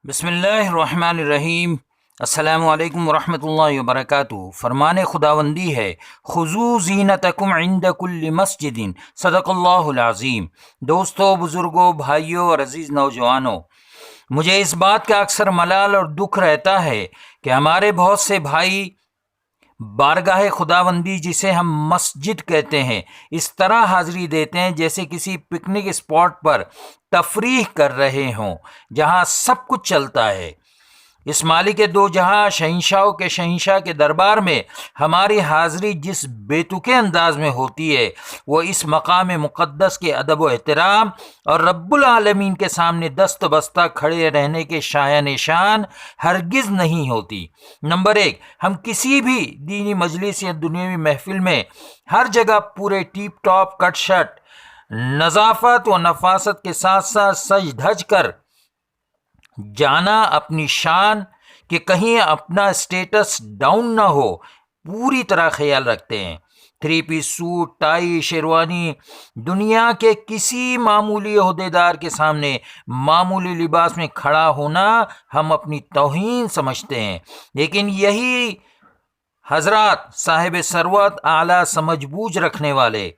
بسم اللہ الرحمن الرحیم۔ السلام علیکم ورحمۃ اللہ وبرکاتہ۔ فرمان خداوندی ہے، خذوا زینتکم عند کل مسجد، صدق اللہ العظیم۔ دوستو، بزرگوں، بھائیوں اور عزیز نوجوانوں، مجھے اس بات کا اکثر ملال اور دکھ رہتا ہے کہ ہمارے بہت سے بھائی بارگاہ خداوندی، جسے ہم مسجد کہتے ہیں، اس طرح حاضری دیتے ہیں جیسے کسی پکنک اسپاٹ پر تفریح کر رہے ہوں، جہاں سب کچھ چلتا ہے۔ اس مالک دو جہاں شہنشاہوں کے شہنشاہ کے دربار میں ہماری حاضری جس بے تکے انداز میں ہوتی ہے، وہ اس مقام مقدس کے ادب و احترام اور رب العالمین کے سامنے دست بستہ کھڑے رہنے کے شایان نشان ہرگز نہیں ہوتی۔ نمبر ایک، ہم کسی بھی دینی مجلس یا دنیاوی محفل میں ہر جگہ پورے ٹیپ ٹاپ کٹ شٹ، نظافت و نفاست کے ساتھ ساتھ سج دھج کر جانا اپنی شان کہ کہیں اپنا اسٹیٹس ڈاؤن نہ ہو پوری طرح خیال رکھتے ہیں۔ 3 پیس سوٹ، ٹائی، شیروانی، دنیا کے کسی معمولی عہدیدار کے سامنے معمولی لباس میں کھڑا ہونا ہم اپنی توہین سمجھتے ہیں، لیکن یہی حضرات صاحب ثروت، اعلیٰ سمجھ بوجھ رکھنے والے،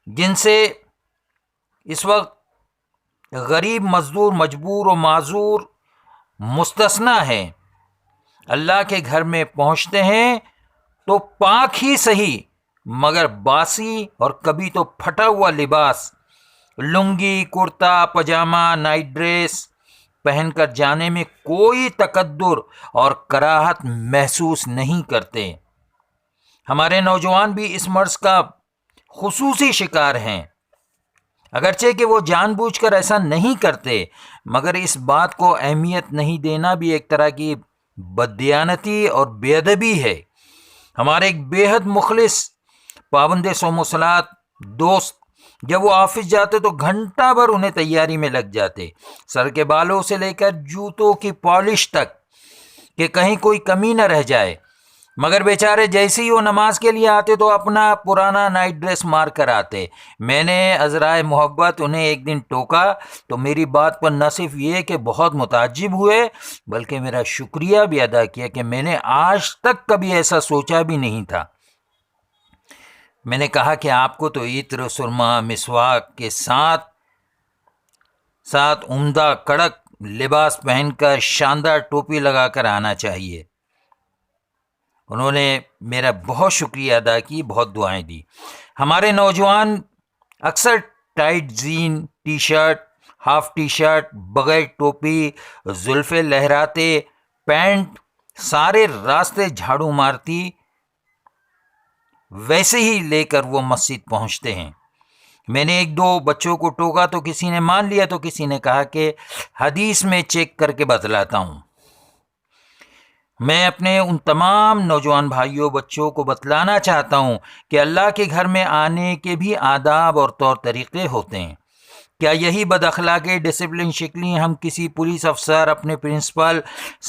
جن سے اس وقت غریب، مزدور، مجبور و معذور مستثنی ہیں، اللہ کے گھر میں پہنچتے ہیں تو پاک ہی صحیح مگر باسی اور کبھی تو پھٹا ہوا لباس، لنگی، کرتا، پاجامہ، نائٹ ڈریس پہن کر جانے میں کوئی تکدر اور کراہت محسوس نہیں کرتے۔ ہمارے نوجوان بھی اس مرض کا خصوصی شکار ہیں، اگرچہ کہ وہ جان بوجھ کر ایسا نہیں کرتے، مگر اس بات کو اہمیت نہیں دینا بھی ایک طرح کی بددیانتی اور بے ادبی ہے۔ ہمارے ایک بے حد مخلص، پابند صوم و صلات دوست جب وہ آفس جاتے تو گھنٹہ بھر انہیں تیاری میں لگ جاتے، سر کے بالوں سے لے کر جوتوں کی پالش تک، کہ کہیں کوئی کمی نہ رہ جائے، مگر بیچارے جیسے ہی وہ نماز کے لیے آتے تو اپنا پرانا نائٹ ڈریس مار کر آتے۔ میں نے عذرائے محبت انہیں ایک دن ٹوکا تو میری بات پر نہ صرف یہ کہ بہت متعجب ہوئے، بلکہ میرا شکریہ بھی ادا کیا کہ میں نے آج تک کبھی ایسا سوچا بھی نہیں تھا۔ میں نے کہا کہ آپ کو تو عطر، سرما، مسواک کے ساتھ عمدہ کڑک لباس پہن کر شاندار ٹوپی لگا کر آنا چاہیے۔ انہوں نے میرا بہت شکریہ ادا کی، بہت دعائیں دی۔ ہمارے نوجوان اکثر tight jean, T shirt, half T shirt, بغیر ٹوپی، زلفیں لہراتے، پینٹ سارے راستے جھاڑو مارتی ویسے ہی لے کر وہ مسجد پہنچتے ہیں۔ میں نے 1-2 بچوں کو ٹوکا تو کسی نے مان لیا تو کسی نے کہا کہ حدیث میں چیک کر کے بتلاتا ہوں۔ میں اپنے ان تمام نوجوان بھائیوں، بچوں کو بتلانا چاہتا ہوں کہ اللہ کے گھر میں آنے کے بھی آداب اور طور طریقے ہوتے ہیں۔ کیا یہی بد اخلاقی، ڈسپلن شکلی ہم کسی پولیس افسر، اپنے پرنسپل،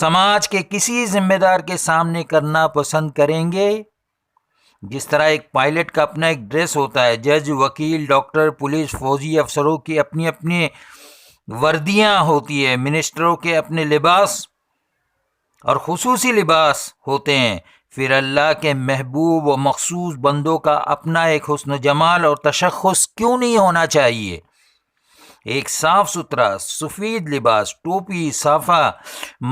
سماج کے کسی ذمہ دار کے سامنے کرنا پسند کریں گے؟ جس طرح ایک پائلٹ کا اپنا ایک ڈریس ہوتا ہے، جج، وکیل، ڈاکٹر، پولیس، فوجی افسروں کی اپنی اپنی وردیاں ہوتی ہے، منسٹروں کے اپنے لباس اور خصوصی لباس ہوتے ہیں، پھر اللہ کے محبوب و مخصوص بندوں کا اپنا ایک حسن و جمال اور تشخص کیوں نہیں ہونا چاہیے؟ ایک صاف ستھرا سفید لباس، ٹوپی، صافہ،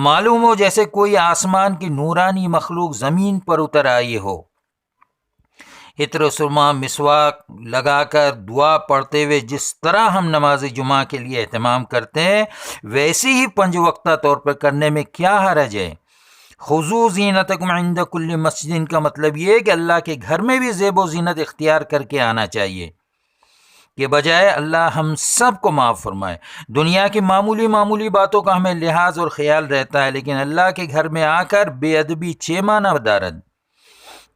معلوم ہو جیسے کوئی آسمان کی نورانی مخلوق زمین پر اتر آئی ہو۔ عطر و سرما، مسواک لگا کر دعا پڑھتے ہوئے جس طرح ہم نماز جمعہ کے لیے اہتمام کرتے ہیں، ویسے ہی 5 وقتہ طور پر کرنے میں کیا حرج ہے؟ خذوا زینتکم عند کل مسجد کا مطلب یہ ہے کہ اللہ کے گھر میں بھی زیب و زینت اختیار کر کے آنا چاہیے، کہ بجائے اللہ ہم سب کو معاف فرمائے۔ دنیا کی معمولی معمولی باتوں کا ہمیں لحاظ اور خیال رہتا ہے، لیکن اللہ کے گھر میں آ کر بے ادبی چیمانہ دارد،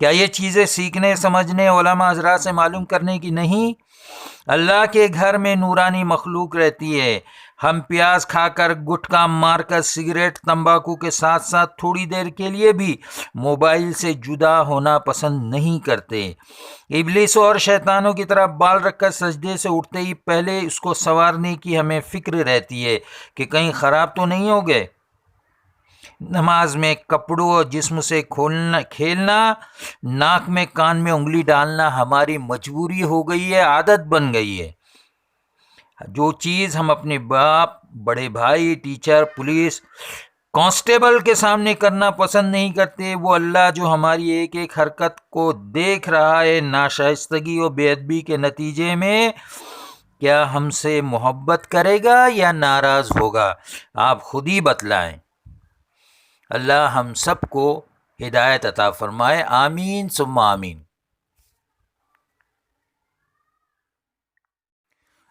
کیا یہ چیزیں سیکھنے، سمجھنے، علماء حضرات سے معلوم کرنے کی نہیں؟ اللہ کے گھر میں نورانی مخلوق رہتی ہے، ہم پیاز کھا کر، گٹکا مار کر، سگریٹ تمباکو کے ساتھ ساتھ تھوڑی دیر کے لیے بھی موبائل سے جدا ہونا پسند نہیں کرتے۔ ابلیس اور شیطانوں کی طرح بال رکھ کر سجدے سے اٹھتے ہی پہلے اس کو سنوارنے کی ہمیں فکر رہتی ہے کہ کہیں خراب تو نہیں ہو گئے۔ نماز میں کپڑوں اور جسم سے کھیلنا، ناک میں کان میں انگلی ڈالنا ہماری مجبوری ہو گئی ہے، عادت بن گئی ہے۔ جو چیز ہم اپنے باپ، بڑے بھائی، ٹیچر، پولیس، کانسٹیبل کے سامنے کرنا پسند نہیں کرتے، وہ اللہ جو ہماری ایک ایک حرکت کو دیکھ رہا ہے، ناشائستگی اور بے ادبی کے نتیجے میں کیا ہم سے محبت کرے گا یا ناراض ہوگا؟ آپ خود ہی بتلائیں۔ اللہ ہم سب کو ہدایت عطا فرمائے، آمین ثم آمین۔